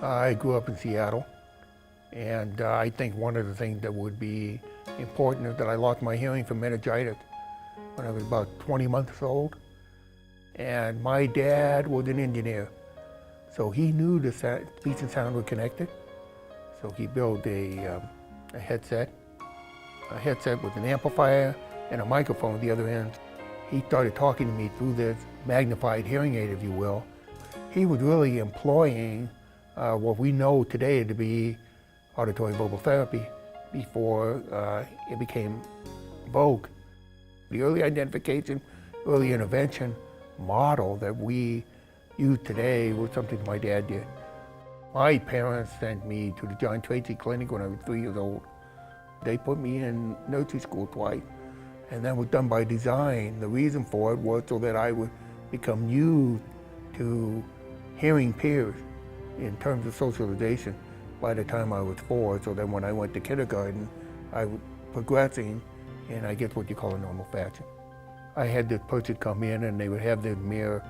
I grew up in Seattle, and I think one of the things that would be important is that I lost my hearing from meningitis when I was about 20 months old. And my dad was an engineer, so he knew the speech and sound were connected. So he built a headset with an amplifier and a microphone at the other end. He started talking to me through this magnified hearing aid, if you will. He was really employing what we know today to be auditory vocal therapy before it became vogue. The early identification, early intervention model that we use today was something my dad did. My parents sent me to the John Tracy Clinic when I was 3 years old. They put me in nursery school twice, and that was done by design. The reason for it was so that I would become used to hearing peers in terms of socialization by the time I was 4, so that when I went to kindergarten, I was progressing in, I guess, what you call a normal fashion. I had this person come in and they would have this mirror.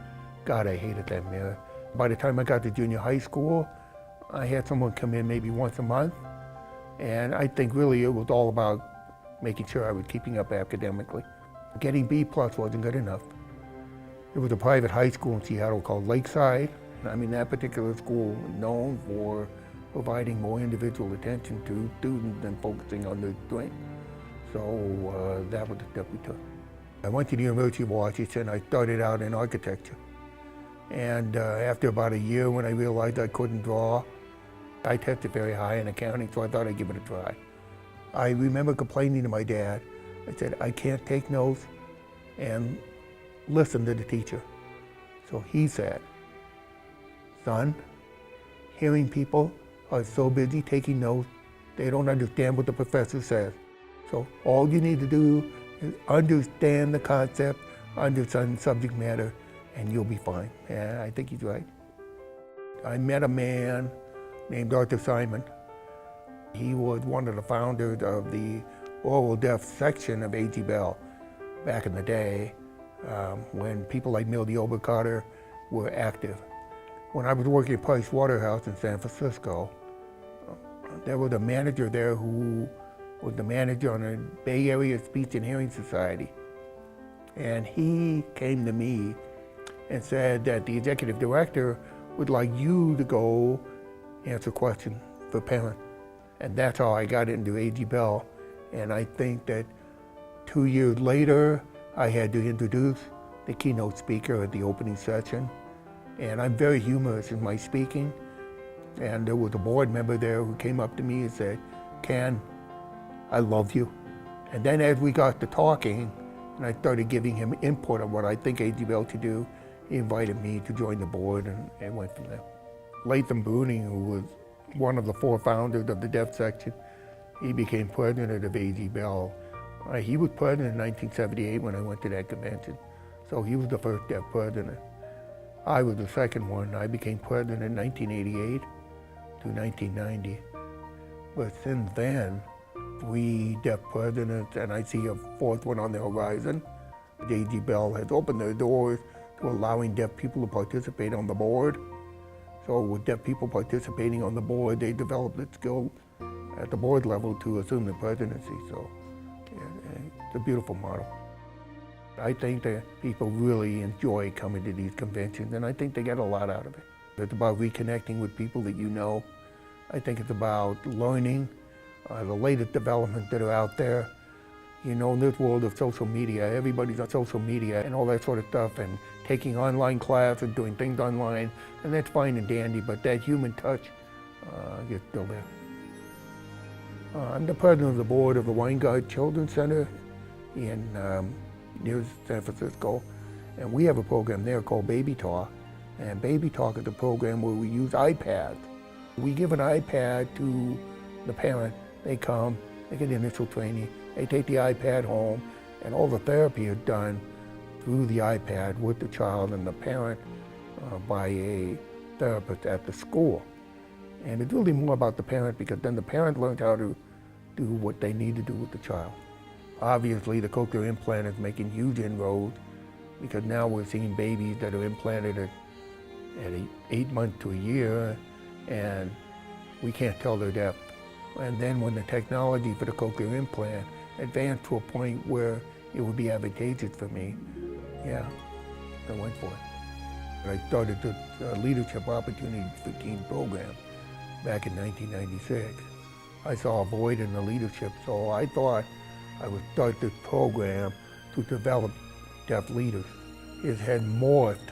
God, I hated that mirror. By the time I got to junior high school, I had someone come in maybe once a month, and I think really it was all about making sure I was keeping up academically. Getting B+ wasn't good enough. There was a private high school in Seattle called Lakeside. I mean, that particular school was known for providing more individual attention to students than focusing on their strengths. So that was the step we took. I went to the University of Washington. I started out in architecture. And after about a year, when I realized I couldn't draw, I tested very high in accounting, so I thought I'd give it a try. I remember complaining to my dad. I said, I can't take notes and listen to the teacher. So he said, son, hearing people are so busy taking notes, they don't understand what the professor says. So all you need to do is understand the concept, understand subject matter, and you'll be fine. And I think he's right. I met a man named Arthur Simon. He was one of the founders of the oral deaf section of A.G. Bell back in the day when people like Mildy Obercarter were active. When I was working at Price Waterhouse in San Francisco, there was a manager there who was the manager on the Bay Area Speech and Hearing Society. And he came to me and said that the executive director would like you to go answer questions for parents. And that's how I got into A.G. Bell. And I think that 2 years later, I had to introduce the keynote speaker at the opening session. And I'm very humorous in my speaking. And there was a board member there who came up to me and said, Ken, I love you. And then as we got to talking, and I started giving him input on what I think A.G. Bell should do, he invited me to join the board and went from there. Latham Bruning, who was one of the 4 founders of the deaf section, he became president of A.G. Bell. He was president in 1978 when I went to that convention. So he was the first deaf president. I was the second one. I became president in 1988 to 1990. But since then, 3 deaf presidents, and I see a 4th one on the horizon. A.G. Bell has opened their doors to allowing deaf people to participate on the board. So with deaf people participating on the board, they developed the skills at the board level to assume the presidency. So yeah, it's a beautiful model. I think that people really enjoy coming to these conventions, and I think they get a lot out of it. It's about reconnecting with people that you know. I think it's about learning the latest developments that are out there. You know, in this world of social media, everybody's on social media and all that sort of stuff, and taking online classes, doing things online, and that's fine and dandy, but that human touch is still there. I'm the president of the board of the Weingart Children's Center in near San Francisco, and we have a program there called Baby Talk, and Baby Talk is a program where we use iPads. We give an iPad to the parent. They come, they get initial training, they take the iPad home, and all the therapy is done through the iPad with the child and the parent by a therapist at the school. And it's really more about the parent, because then the parent learns how to do what they need to do with the child. Obviously, the cochlear implant is making huge inroads because now we're seeing babies that are implanted at 8 months to a year, and we can't tell they're deaf. And then when the technology for the cochlear implant advanced to a point where it would be advantageous for me, yeah, I went for it. I started the Leadership Opportunity for Teen program back in 1996. I saw a void in the leadership, so I thought I would start this program to develop deaf leaders. It had morphed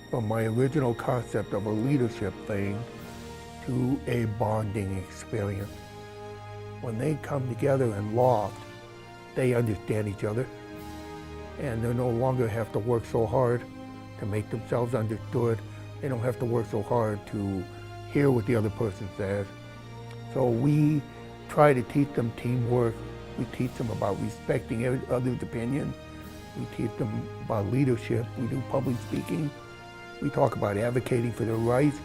from my original concept of a leadership thing to a bonding experience. When they come together in loft, they understand each other, and they no longer have to work so hard to make themselves understood. They don't have to work so hard to hear what the other person says. So we try to teach them teamwork. We teach them about respecting others' opinions. We teach them about leadership. We do public speaking. We talk about advocating for their rights,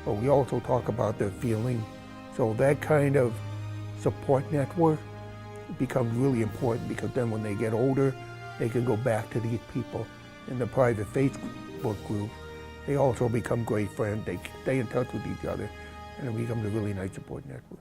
but we also talk about their feelings. So that kind of support network becomes really important, because then when they get older, they can go back to these people in the private Facebook group. They also become great friends. They stay in touch with each other, and it becomes a really nice support network.